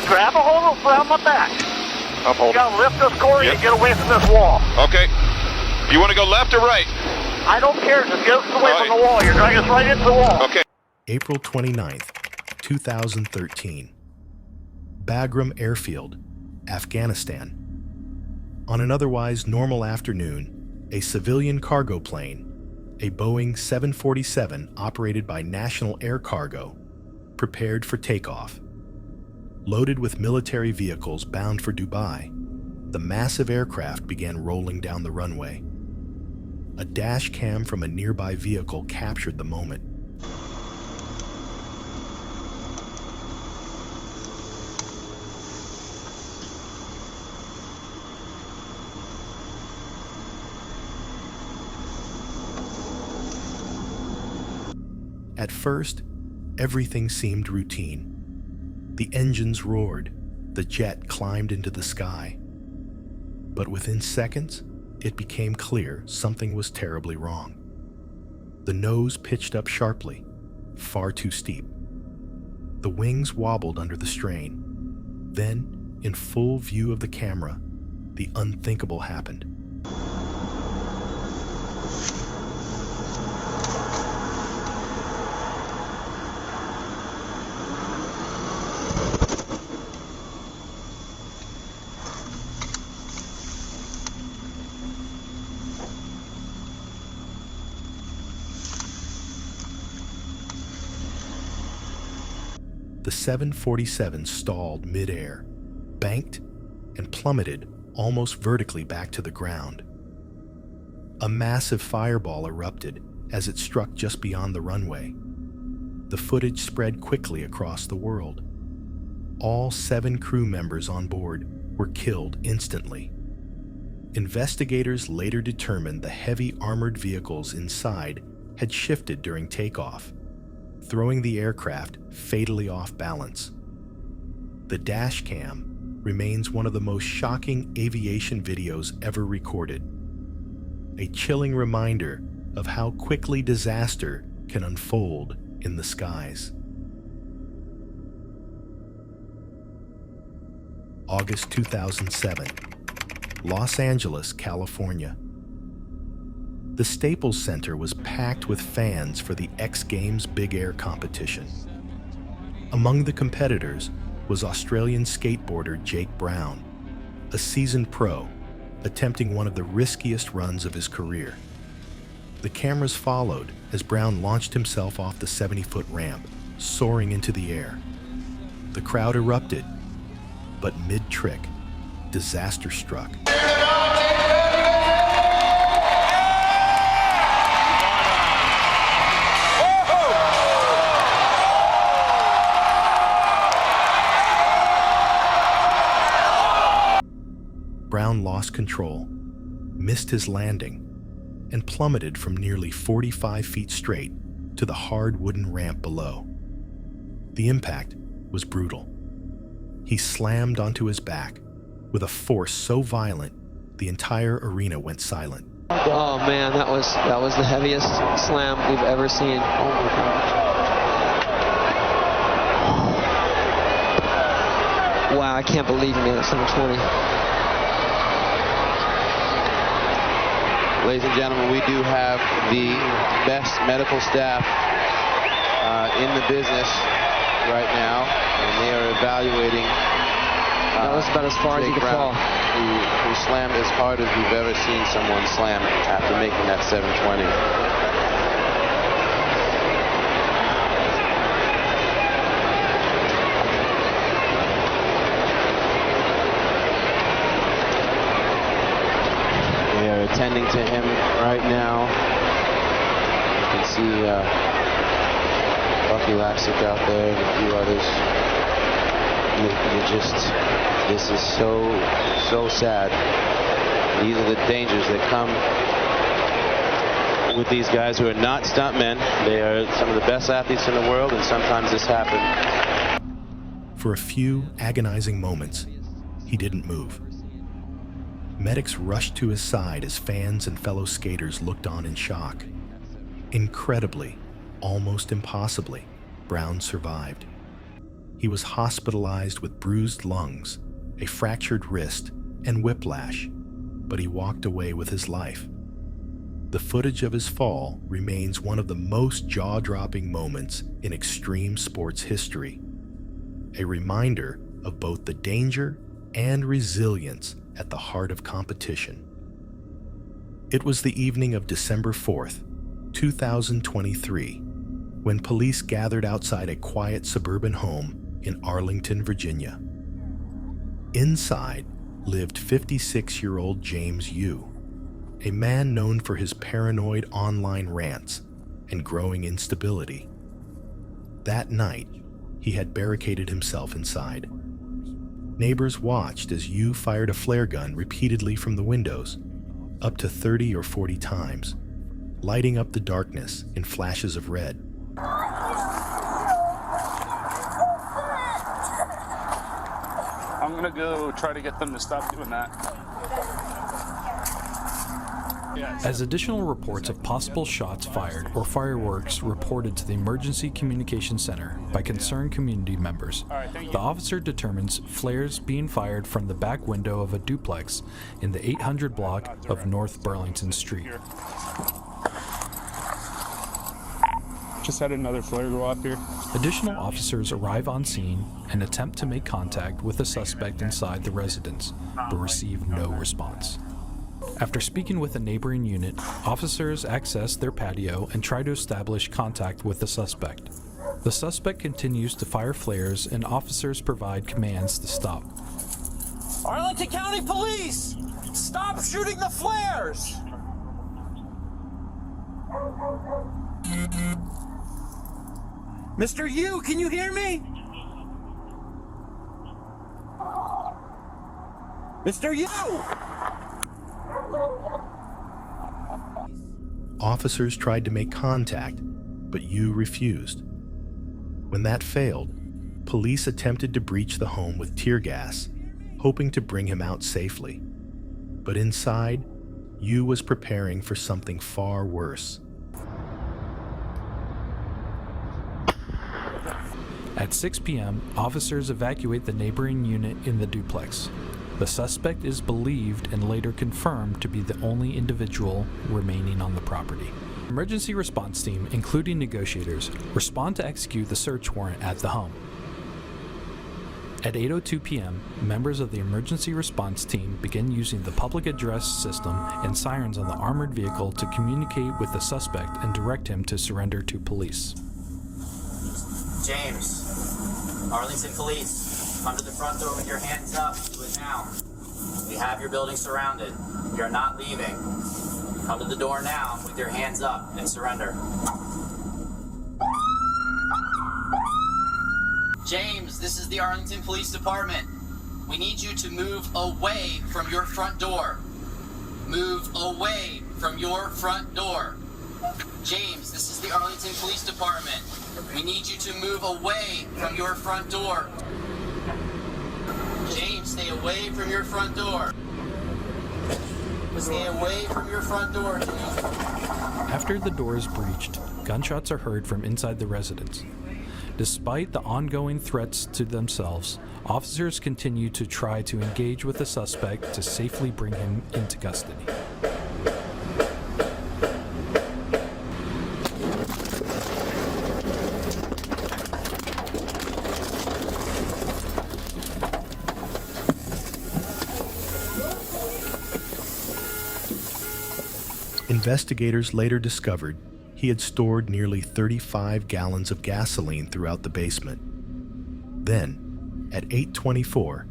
grab a hold around my back. I'm You holding. gotta lift this cord Yep. and get away from this wall. Okay. You want to go left or right? I don't care, just get us away All from right. the wall. You're dragging us right into the wall. Okay. April 29th, 2013. Bagram Airfield, Afghanistan. On an otherwise normal afternoon, a civilian cargo plane, a Boeing 747 operated by National Air Cargo, prepared for takeoff. Loaded with military vehicles bound for Dubai, the massive aircraft began rolling down the runway. A dash cam from a nearby vehicle captured the moment. At first, everything seemed routine. The engines roared, the jet climbed into the sky. But within seconds, it became clear something was terribly wrong. The nose pitched up sharply, far too steep. The wings wobbled under the strain. Then, in full view of the camera, the unthinkable happened. The 747 stalled mid-air, banked, and plummeted almost vertically back to the ground. A massive fireball erupted as it struck just beyond the runway. The footage spread quickly across the world. All 7 crew members on board were killed instantly. Investigators later determined the heavy armored vehicles inside had shifted during takeoff, throwing the aircraft fatally off balance. The dash cam remains one of the most shocking aviation videos ever recorded. A chilling reminder of how quickly disaster can unfold in the skies. August 2007, Los Angeles, California. The Staples Center was packed with fans for the X Games Big Air competition. Among the competitors was Australian skateboarder Jake Brown, a seasoned pro, attempting one of the riskiest runs of his career. The cameras followed as Brown launched himself off the 70-foot ramp, soaring into the air. The crowd erupted, but mid-trick, disaster struck. Brown lost control, missed his landing, and plummeted from nearly 45 feet straight to the hard wooden ramp below. The impact was brutal. He slammed onto his back with a force so violent the entire arena went silent. Oh man, that was the heaviest slam we've ever seen. Oh my gosh. Wow, I can't believe he made it 720. Ladies and gentlemen, we do have the best medical staff in the business right now, and they are evaluating. That was about as far as you could fall. Who slammed as hard as we've ever seen someone slam after making that 720. Attending to him right now. You can see Bucky Lapsick out there and a few others. This is so sad. These are the dangers that come with these guys who are not stuntmen. They are some of the best athletes in the world, and sometimes this happens. For a few agonizing moments, he didn't move. Medics rushed to his side as fans and fellow skaters looked on in shock. Incredibly, almost impossibly, Brown survived. He was hospitalized with bruised lungs, a fractured wrist, and whiplash, but he walked away with his life. The footage of his fall remains one of the most jaw-dropping moments in extreme sports history, a reminder of both the danger and resilience at the heart of competition. It was the evening of December 4th, 2023, when police gathered outside a quiet suburban home in Arlington, Virginia. Inside lived 56-year-old James Yu, a man known for his paranoid online rants and growing instability. That night, he had barricaded himself inside. Neighbors watched as Yu fired a flare gun repeatedly from the windows, up to 30 or 40 times, lighting up the darkness in flashes of red. I'm gonna go try to get them to stop doing that. As additional reports of possible shots fired or fireworks reported to the Emergency Communication Center by concerned community members, the officer determines flares being fired from the back window of a duplex in the 800 block of North Burlington Street. Just had another flare go off here. Additional officers arrive on scene and attempt to make contact with the suspect inside the residence, but receive no response. After speaking with a neighboring unit, officers access their patio and try to establish contact with the suspect. The suspect continues to fire flares and officers provide commands to stop. Arlington County Police! Stop shooting the flares! Mr. Yu, can you hear me? Mr. Yu! Officers tried to make contact, but Yu refused. When that failed, police attempted to breach the home with tear gas, hoping to bring him out safely. But inside, Yu was preparing for something far worse. At 6 p.m., officers evacuate the neighboring unit in the duplex. The suspect is believed and later confirmed to be the only individual remaining on the property. Emergency response team, including negotiators, respond to execute the search warrant at the home. At 8:02 p.m., members of the emergency response team begin using the public address system and sirens on the armored vehicle to communicate with the suspect and direct him to surrender to police. James, Arlington Police, come to the front door with your hands up. Do it now. We have your building surrounded. We are not leaving. Come to the door now with your hands up and surrender. James, this is the Arlington Police Department. We need you to move away from your front door. Move away from your front door. James, this is the Arlington Police Department. We need you to move away from your front door. James, stay away from your front door. Stay away from your front door, James. After the door is breached, gunshots are heard from inside the residence. Despite the ongoing threats to themselves, officers continue to try to engage with the suspect to safely bring him into custody. Investigators later discovered he had stored nearly 35 gallons of gasoline throughout the basement. Then, at 8:24,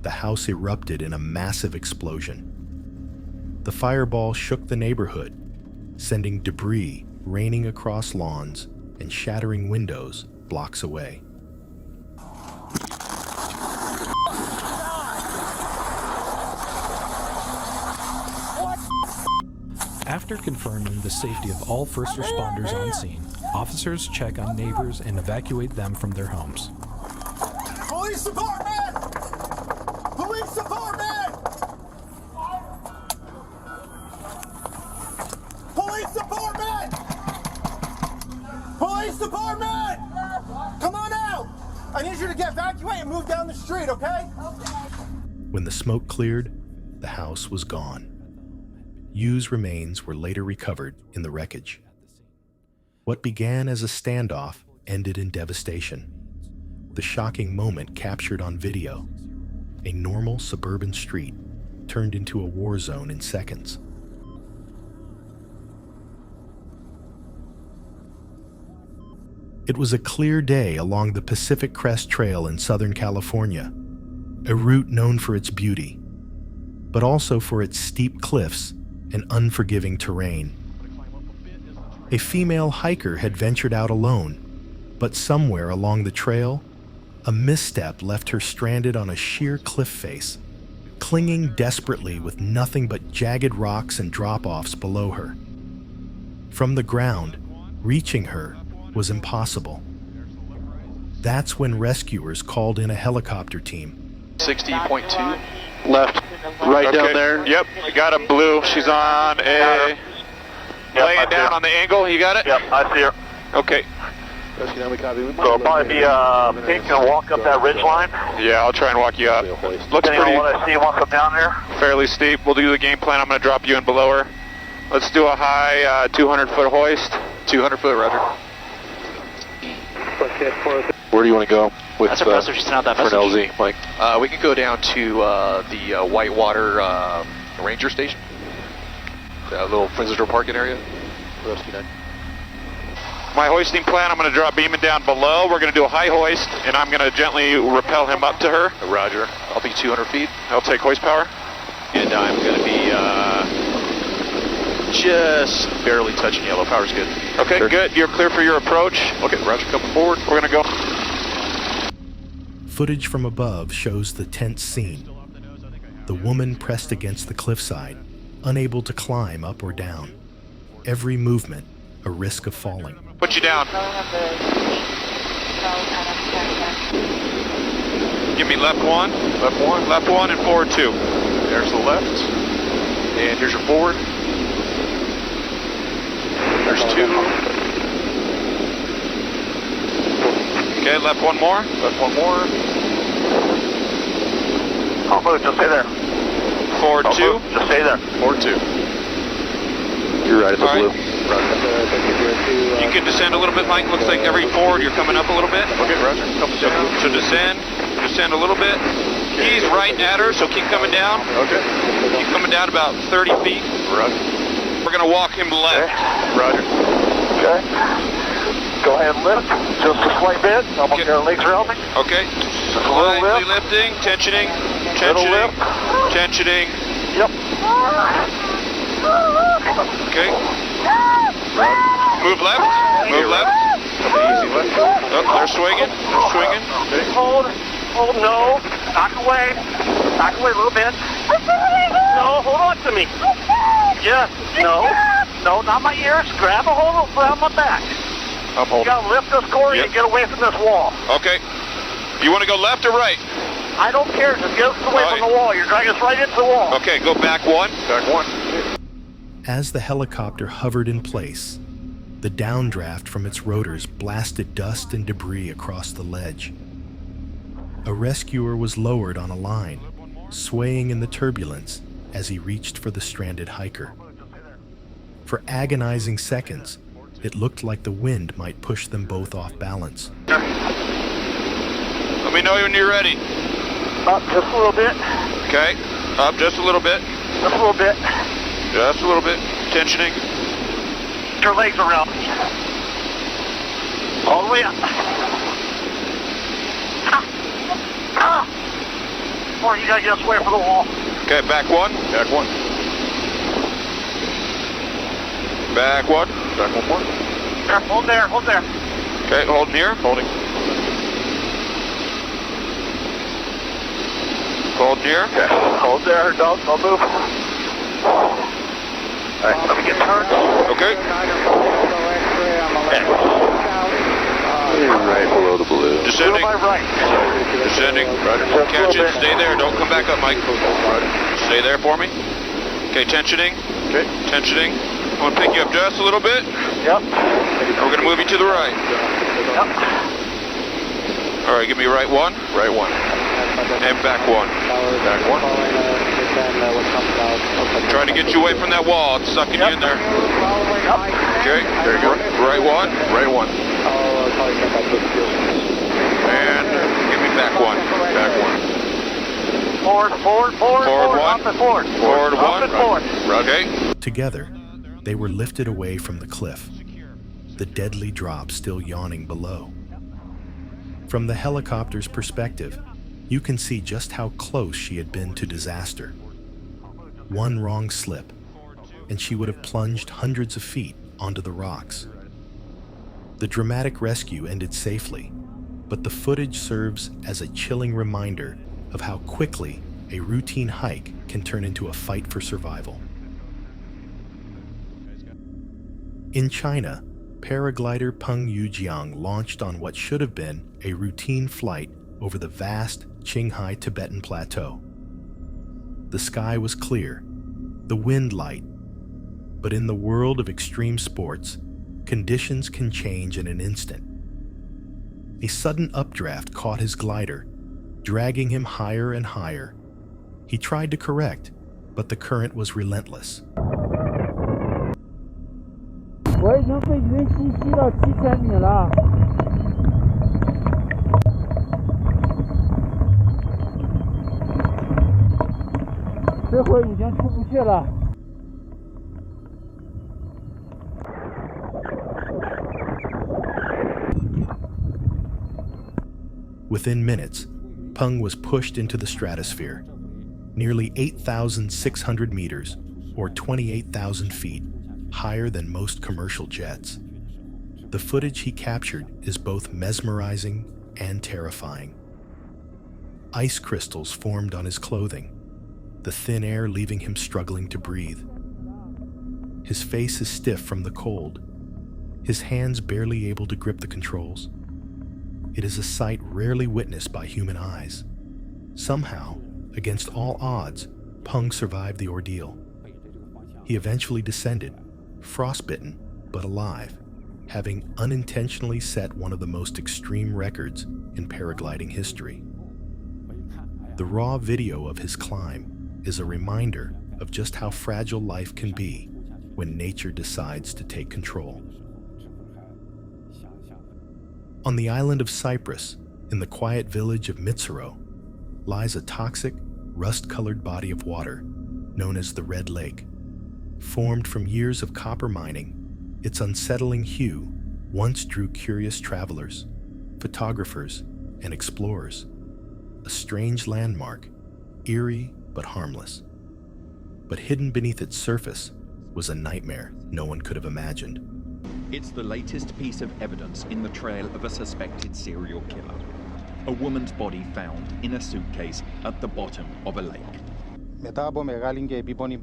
the house erupted in a massive explosion. The fireball shook the neighborhood, sending debris raining across lawns and shattering windows blocks away. After confirming the safety of all first responders on scene, officers check on neighbors and evacuate them from their homes. Police Department! Police Department! Police Department! Police Department! Come on out! I I need you to evacuate and move down the street, okay? When the smoke cleared, the house was gone. Yu's remains were later recovered in the wreckage. What began as a standoff ended in devastation. The shocking moment captured on video. A normal suburban street turned into a war zone in seconds. It was a clear day along the Pacific Crest Trail in Southern California, a route known for its beauty, but also for its steep cliffs and unforgiving terrain. A female hiker had ventured out alone, but somewhere along the trail, a misstep left her stranded on a sheer cliff face, clinging desperately with nothing but jagged rocks and drop-offs below her. From the ground, reaching her was impossible. That's when rescuers called in a helicopter team. 60.2. Left, right down there. Yep, I got him blue. She's on a... laying down on the angle, you got it? Yep, I see her. Okay. So it'll probably be pink and walk up that ridge line. Yeah, I'll try and walk you up. Looks Depending pretty on what I see once I'm down there. fairly steep. We'll do the game plan. I'm going to drop you in below her. Let's do a high 200-foot hoist. 200 foot, roger. Where do you want to go with That's impressive. She sent out that for an message. LZ, Mike? We can go down to the Whitewater Ranger Station. A little Friendsdorf Parking area. Rescue 9. My hoisting plan, I'm going to drop Beeman down below. We're going to do a high hoist, and I'm going to gently rappel him up to her. Roger. I'll be 200 feet. I'll take hoist power. And I'm going to be just barely touching yellow. Power's good. Okay, good. You're clear for your approach. Okay, roger. Coming forward. We're going to go. Footage from above shows the tense scene. The woman pressed against the cliffside, unable to climb up or down. Every movement, a risk of falling. Put you down. Give me left one, and forward 2. There's the left. And here's your forward. There's 2. Okay, left one more. Left one more. I'll move, just stay there. Forward 2. Just stay there. Forward 2. You're right at the All right. blue. You can descend a little bit, Mike. Looks like every forward you're coming up a little bit. Okay, roger. Coming down. So descend a little bit. He's right at her, so keep coming down. Okay. Keep coming down about 30 feet. Roger. We're going to walk him left. Roger. Okay. Go ahead and lift. Just a slight bit. Almost got her legs around me. Okay. Just a little Lightly lift. lifting, tensioning. lift. Tensioning. Yep. Okay. Move left. Move left. Easy left. Oh, they're swinging. They're swinging. Hold, no. Knock away a little bit. No, hold on to me. Yes, no, not my ears. Grab a hold of my back. I'm You holding. gotta lift this cord and get away from this wall. Okay. You want to go left or right? I don't care, just get us away from the wall. You're dragging us right into the wall. Okay, go back 1. Back 1. As the helicopter hovered in place, the downdraft from its rotors blasted dust and debris across the ledge. A rescuer was lowered on a line, swaying in the turbulence as he reached for the stranded hiker. For agonizing seconds, it looked like the wind might push them both off balance. Let me know when you're ready. Up just a little bit. Okay. Up just a little bit. Just a little bit. Just a little bit. Tensioning. Get your legs around me. All the way up. Or you gotta get us away from the wall. Okay, back 1. Back 1. Back 1. Back 1 more. There, hold there, hold there. Okay, holding here. Holding. Holding here. Okay. Hold there, don't move. Alright, let me get turned. Okay. Right below the blue. Descending. To my right. Descending. Catch it. Stay there. Don't come back up, Mike. Stay there for me. Okay, tensioning. Okay. Tensioning. I'm going to pick you up just a little bit. Yep. We're going to move you to the right. Yep. All right, give me right one. Right one. And back one. Back one. Trying to get you away from that wall. It's sucking you in there. Okay, There you go. right one. Right one. And give me back one. Back one. Forward, Forward one. up and forward. Forward Up one. and forward. Okay. Together, they were lifted away from the cliff, the deadly drop still yawning below. From the helicopter's perspective, you can see just how close she had been to disaster. One wrong slip, and she would have plunged hundreds of feet onto the rocks. The dramatic rescue ended safely, but the footage serves as a chilling reminder of how quickly a routine hike can turn into a fight for survival. In China, paraglider Peng Yujiang launched on what should have been a routine flight over the vast Qinghai Tibetan Plateau. The sky was clear, the wind light, but in the world of extreme sports, conditions can change in an instant. A sudden updraft caught his glider, dragging him higher and higher. He tried to correct, but the current was relentless. Within minutes, Peng was pushed into the stratosphere, nearly 8,600 meters, or 28,000 feet, higher than most commercial jets. The footage he captured is both mesmerizing and terrifying. Ice crystals formed on his clothing, the thin air leaving him struggling to breathe. His face is stiff from the cold, his hands barely able to grip the controls. It is a sight rarely witnessed by human eyes. Somehow, against all odds, Peng survived the ordeal. He eventually descended, frostbitten but alive, having unintentionally set one of the most extreme records in paragliding history. The raw video of his climb is a reminder of just how fragile life can be when nature decides to take control. On the island of Cyprus, in the quiet village of Mitsaro, lies a toxic, rust-colored body of water known as the Red Lake. Formed from years of copper mining, its unsettling hue once drew curious travelers, photographers, and explorers. A strange landmark, eerie but harmless. But hidden beneath its surface was a nightmare no one could have imagined. It's the latest piece of evidence in the trail of a suspected serial killer. A woman's body found in a suitcase at the bottom of a lake.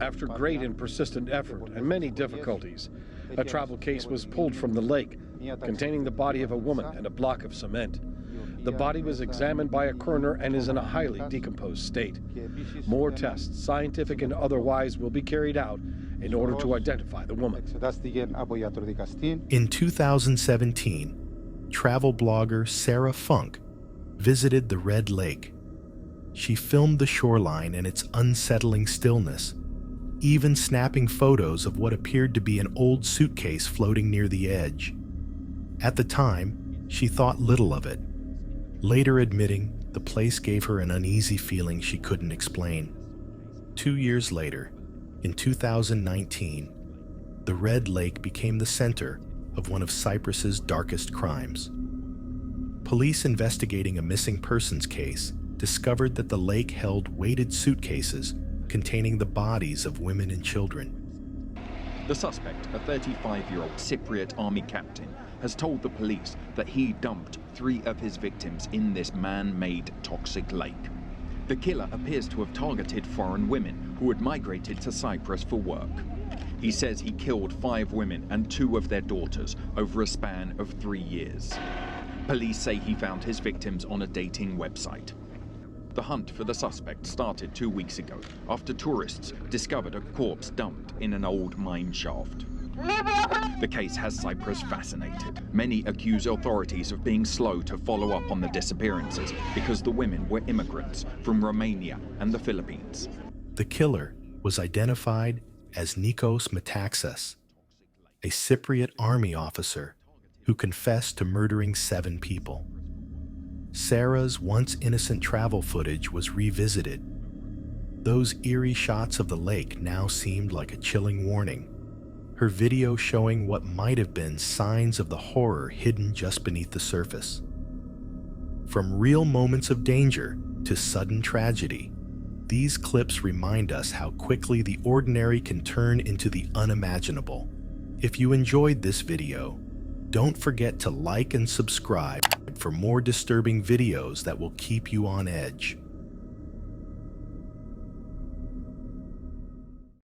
After great and persistent effort and many difficulties, a travel case was pulled from the lake, containing the body of a woman and a block of cement. The body was examined by a coroner and is in a highly decomposed state. More tests, scientific and otherwise, will be carried out in order to identify the woman. In 2017, travel blogger Sarah Funk visited the Red Lake. She filmed the shoreline and its unsettling stillness, even snapping photos of what appeared to be an old suitcase floating near the edge. At the time, she thought little of it, later admitting the place gave her an uneasy feeling she couldn't explain. 2 years later, in 2019, the Red Lake became the center of one of Cyprus's darkest crimes. Police investigating a missing persons case discovered that the lake held weighted suitcases containing the bodies of women and children. The suspect, a 35-year-old Cypriot army captain, has told the police that he dumped 3 of his victims in this man-made toxic lake. The killer appears to have targeted foreign women who had migrated to Cyprus for work. He says he killed 5 women and 2 of their daughters over a span of 3 years. Police say he found his victims on a dating website. The hunt for the suspect started 2 weeks ago after tourists discovered a corpse dumped in an old mine shaft. The case has Cyprus fascinated. Many accuse authorities of being slow to follow up on the disappearances because the women were immigrants from Romania and the Philippines. The killer was identified as Nikos Metaxas, a Cypriot army officer who confessed to murdering 7 people. Sarah's once innocent travel footage was revisited. Those eerie shots of the lake now seemed like a chilling warning. Her video showing what might have been signs of the horror hidden just beneath the surface. From real moments of danger to sudden tragedy, these clips remind us how quickly the ordinary can turn into the unimaginable. If you enjoyed this video, don't forget to like and subscribe for more disturbing videos that will keep you on edge.